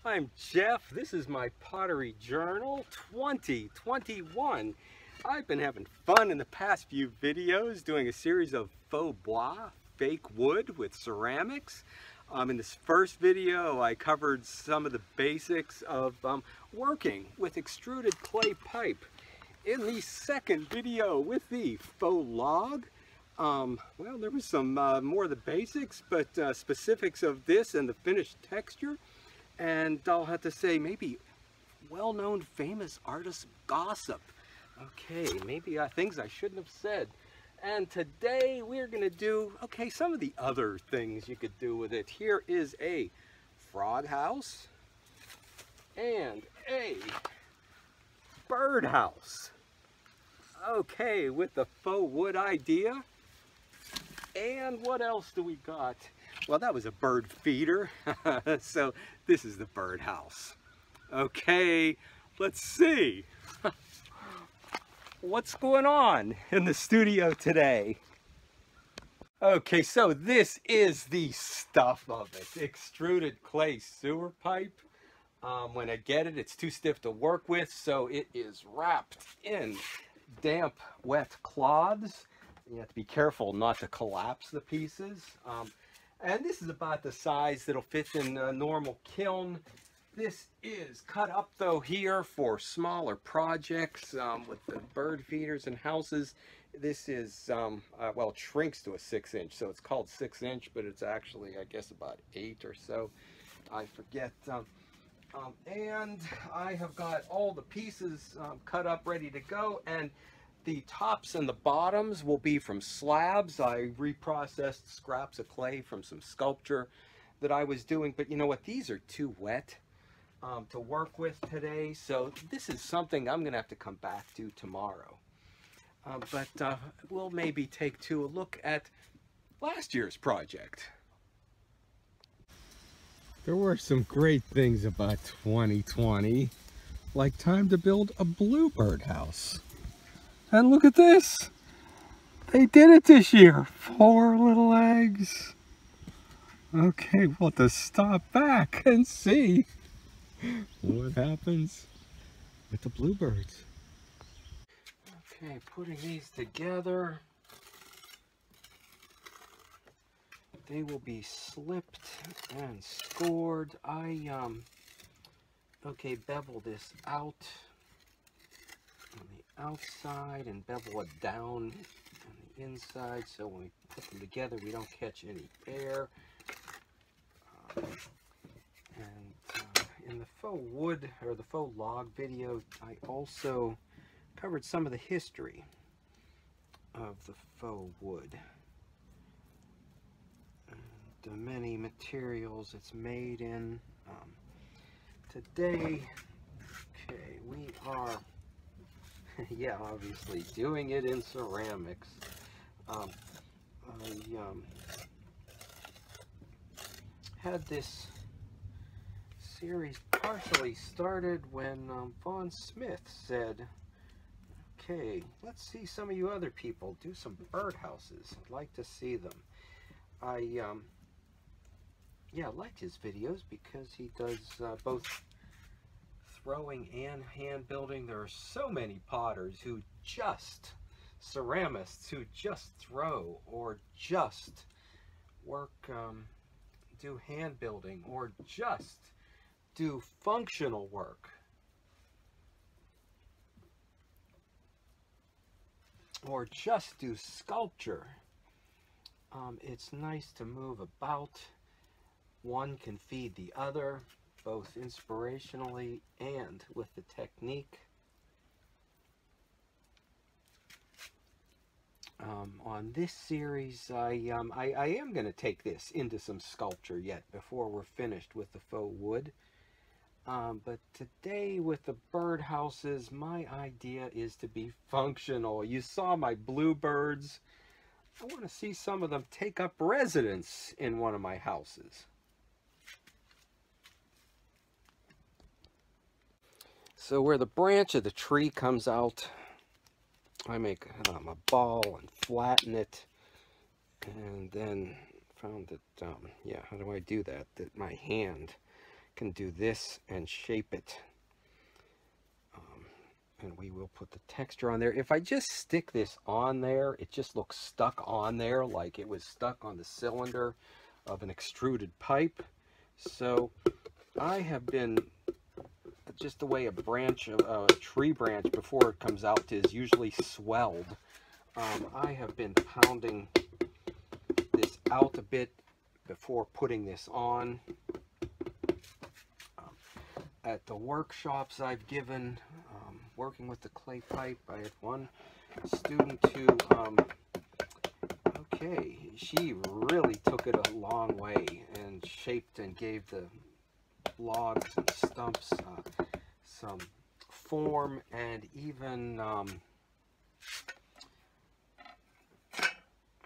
I'm Jeff. This is my pottery journal 2021. I've been having fun in the past few videos doing a series of faux bois, fake wood with ceramics. In this first video I covered some of the basics of working with extruded clay pipe. In the second video with the faux log, well, there was some more of the basics, but specifics of this and the finished texture. And I'll have to say, maybe well-known famous artist gossip. Okay, maybe things I shouldn't have said. And today we're going to do, okay, some of the other things you could do with it. Here is a frog house and a bird house. Okay, with the faux wood idea. And what else do we got? Well, that was a bird feeder. So this is the bird house. Okay, let's see. What's going on in the studio today? Okay, so this is the stuff of it. Extruded clay sewer pipe. When I get it, it's too stiff to work with, so it is wrapped in damp, wet cloths. You have to be careful not to collapse the pieces. And this is about the size that'll fit in a normal kiln. This is cut up though here for smaller projects with the bird feeders and houses. This is, well, it shrinks to a 6-inch, so it's called 6-inch, but it's actually, I guess, about 8 or so. I forget. And I have got all the pieces cut up, ready to go. And the tops and the bottoms will be from slabs. I reprocessed scraps of clay from some sculpture that I was doing. But you know what? These are too wet to work with today. So this is something I'm going to have to come back to tomorrow. But we'll maybe take a look at last year's project. There were some great things about 2020, like time to build a bluebird house. And look at this. They did it this year. 4 little eggs. Okay, we'll have to stop back and see what happens with the bluebirds. Okay, putting these together. They will be slipped and scored. Okay, bevel this out on the outside and bevel it down on the inside, so when we put them together we don't catch any air. In the faux wood or the faux log video, I also covered some of the history of the faux wood and the many materials it's made in. Today, okay, we are yeah, obviously doing it in ceramics. I had this series partially started when Vaughn Smith said, okay, let's see some of you other people do some birdhouses. I'd like to see them. Yeah, I liked his videos because he does both throwing and hand building. There are so many potters who just, ceramists who just throw or just work, do hand building or just do functional work. Or just do sculpture. It's nice to move about. One can feed the other, both inspirationally and with the technique. On this series, I am going to take this into some sculpture yet before we're finished with the faux wood. But today with the bird houses, my idea is to be functional. You saw my bluebirds. I want to see some of them take up residence in one of my houses. So where the branch of the tree comes out, I make a ball and flatten it, and then found that, yeah, how do I do that? That my hand can do this and shape it. And we will put the texture on there. If I just stick this on there, it just looks stuck on there like it was stuck on the cylinder of an extruded pipe. So I have been, just the way a branch of a tree branch before it comes out is usually swelled, I have been pounding this out a bit before putting this on. At the workshops I've given, working with the clay pipe, I had one student who, okay, she really took it a long way and shaped and gave the logs and stumps some form, and even,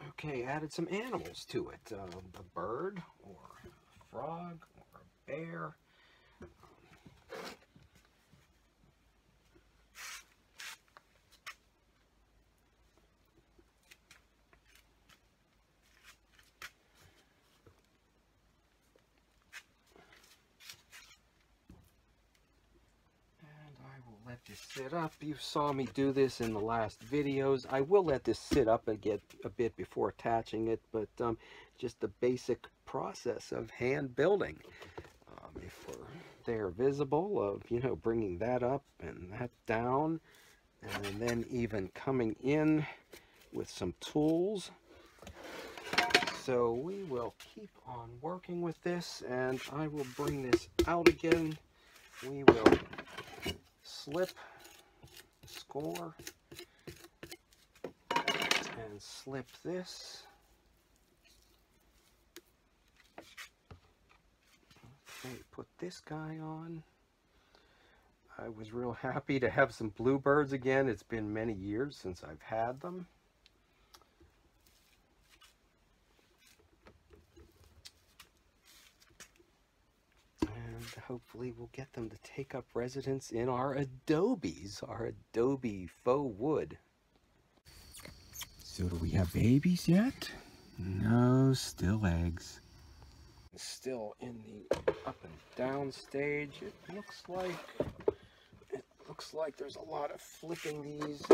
okay, added some animals to it, a bird or a frog or a bear. Let this sit up. You saw me do this in the last videos. I will let this sit up and get a bit before attaching it, but just the basic process of hand building. If we're there visible of, you know, bringing that up and that down, and then even coming in with some tools. So we will keep on working with this, and I will bring this out again. We will slip, score, and slip this. Okay, put this guy on. I was real happy to have some bluebirds again. It's been many years since I've had them. Hopefully we'll get them to take up residence in our adobes, our adobe faux wood. So do we have babies yet? No, still eggs. Still in the up and down stage. It looks like there's a lot of flipping these.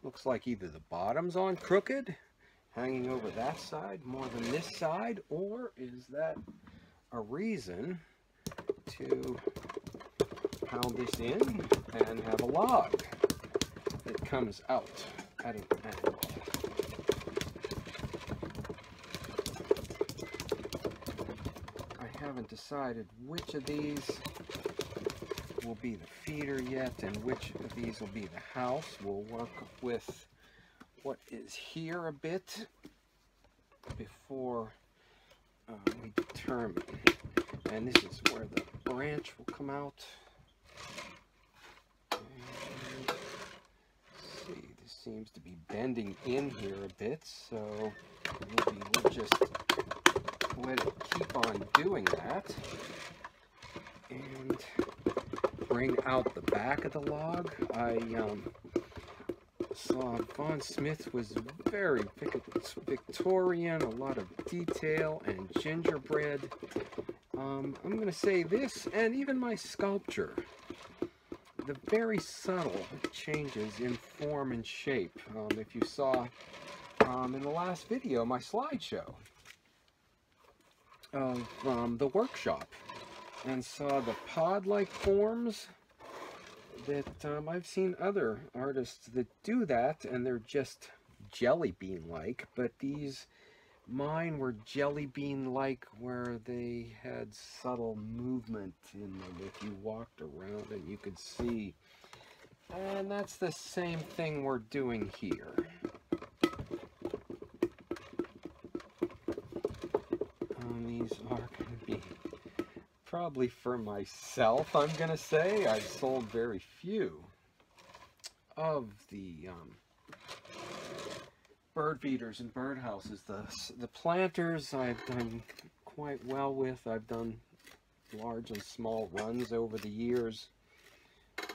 Looks like either the bottom's on crooked, hanging over that side more than this side, or is that a reason to pound this in and have a log that comes out at an angle. I haven't decided which of these will be the feeder yet and which of these will be the house. We'll work with what is here a bit before we determine. And this is where the branch will come out. And see, this seems to be bending in here a bit, so we'll just let it keep on doing that. And bring out the back of the log. I saw Von Smith was very Victorian, a lot of detail and gingerbread. I'm going to say this, and even my sculpture, the very subtle changes in form and shape. If you saw in the last video, my slideshow of the workshop, and saw the pod-like forms that I've seen other artists that do that, and they're just jelly bean-like, but mine were jelly bean-like where they had subtle movement in them if you walked around and you could see. And that's the same thing we're doing here. These are going to be probably for myself, I'm going to say. I've sold very few of the bird feeders and bird houses. The planters I've done quite well with. I've done large and small runs over the years. But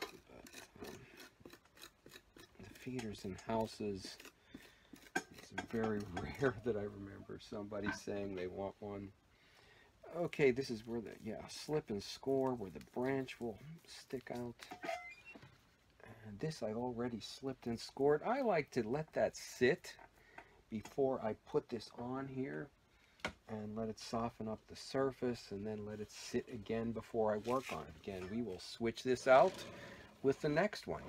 the feeders and houses, it's very rare that I remember somebody saying they want one. Okay, this is where the, yeah, slip and score, where the branch will stick out. And this I already slipped and scored. I like to let that sit before I put this on here and let it soften up the surface, and then let it sit again before I work on it. Again, we will switch this out with the next one.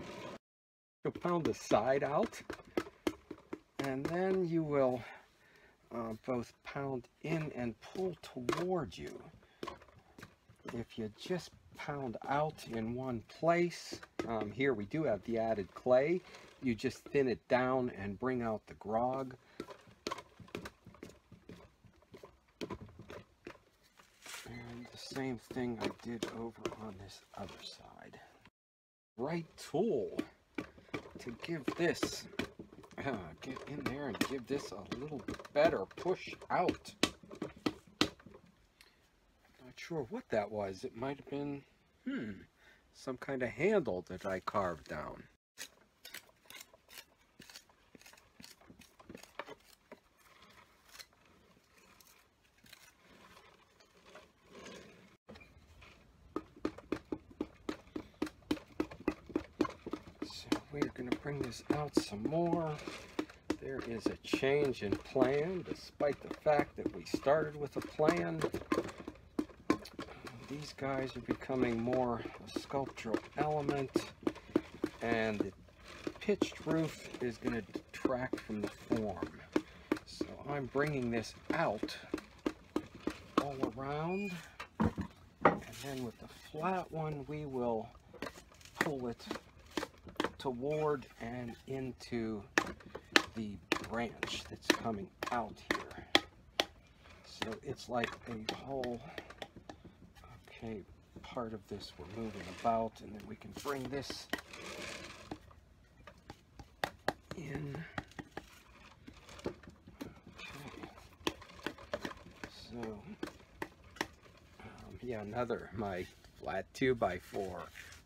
You'll pound the side out, and then you will both pound in and pull toward you. If you just pound out in one place, here we do have the added clay, you just thin it down and bring out the grog. And the same thing I did over on this other side. Right tool to give this, get in there and give this a little better push out. Not sure what that was. It might have been, some kind of handle that I carved down. So we're going to bring this out some more. There is a change in plan, despite the fact that we started with a plan. These guys are becoming more a sculptural element, and the pitched roof is going to detract from the form. So I'm bringing this out all around, and then with the flat one we will pull it toward and into the branch that's coming out here. So it's like a whole, okay, part of this we're moving about, and then we can bring this in. Okay. So, yeah, my flat 2x4,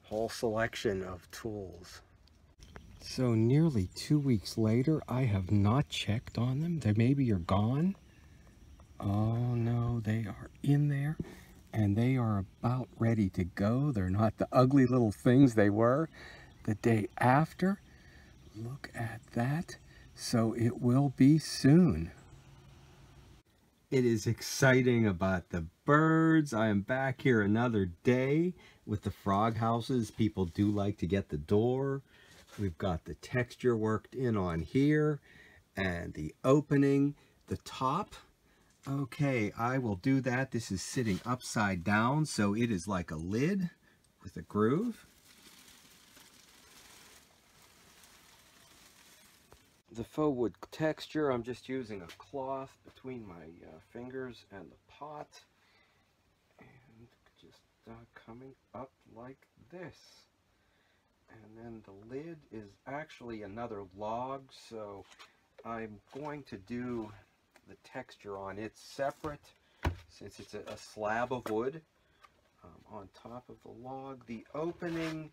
whole selection of tools. So nearly 2 weeks later, I have not checked on them. They maybe are gone. Oh no, they are in there, and they are about ready to go. They're not the ugly little things they were the day after. Look at that. So it will be soon. It is exciting about the birds. I am back here another day with the frog houses. People do like to get the door. We've got the texture worked in on here, and the opening, the top. Okay, I will do that. This is sitting upside down, so it is like a lid with a groove. The faux wood texture, I'm just using a cloth between my fingers and the pot, and just coming up like this. And then the lid is actually another log, so I'm going to do the texture on it separate, since it's a slab of wood on top of the log. The opening,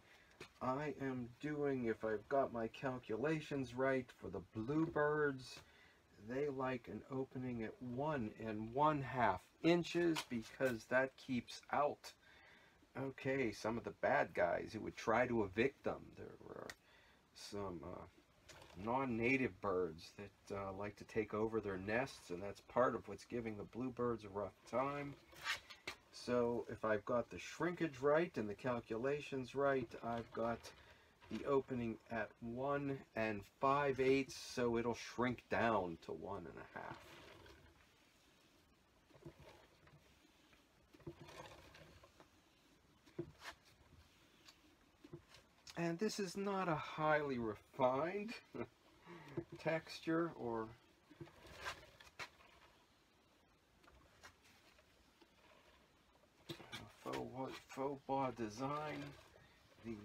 I am doing, if I've got my calculations right, for the bluebirds, they like an opening at 1 1/2 inches, because that keeps out, okay, some of the bad guys who would try to evict them. There were some non-native birds that like to take over their nests, and that's part of what's giving the bluebirds a rough time. So if I've got the shrinkage right and the calculations right, I've got the opening at 1 5/8, so it'll shrink down to 1 1/2. And this is not a highly refined texture or faux bois design. The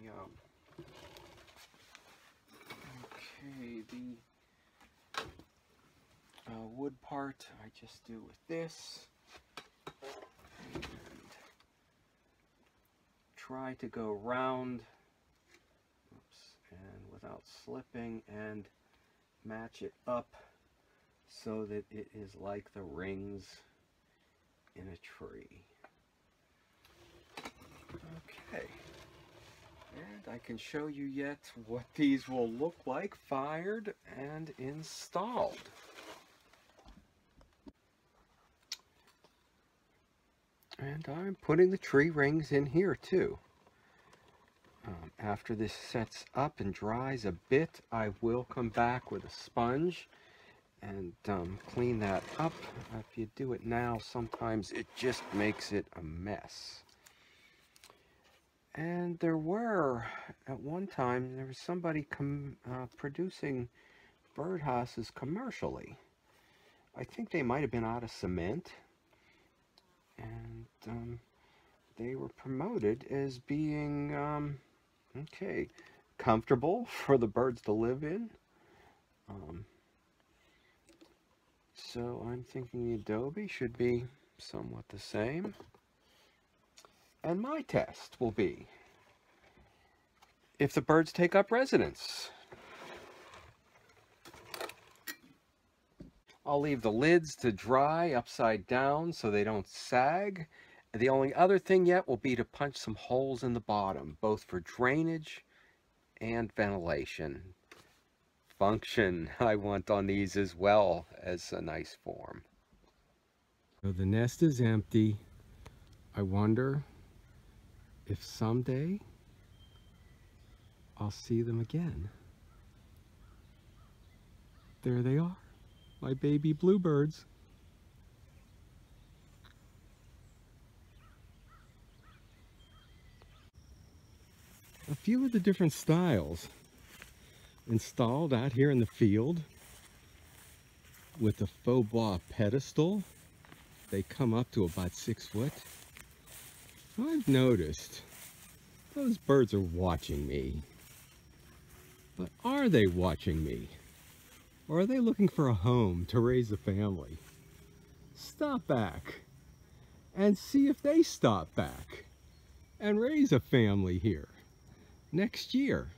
okay, the wood part I just do with this, and try to go round, and without slipping, and match it up so that it is like the rings in a tree. Okay. And I can show you yet what these will look like fired and installed. And I'm putting the tree rings in here too. After this sets up and dries a bit, I will come back with a sponge and clean that up. If you do it now, sometimes it just makes it a mess. And there were, at one time, there was somebody producing birdhouses commercially. I think they might have been out of cement, and they were promoted as being, okay, comfortable for the birds to live in. So I'm thinking the adobe should be somewhat the same. And my test will be if the birds take up residence. I'll leave the lids to dry upside down so they don't sag. And the only other thing yet will be to punch some holes in the bottom, both for drainage and ventilation. Function I want on these as well as a nice form. So the nest is empty. I wonder if someday I'll see them again. There they are, my baby bluebirds. A few of the different styles installed out here in the field with the faux bois pedestal. They come up to about 6 foot. I've noticed those birds are watching me. But are they watching me? Or are they looking for a home to raise a family? Stop back and see if they stop back and raise a family here next year.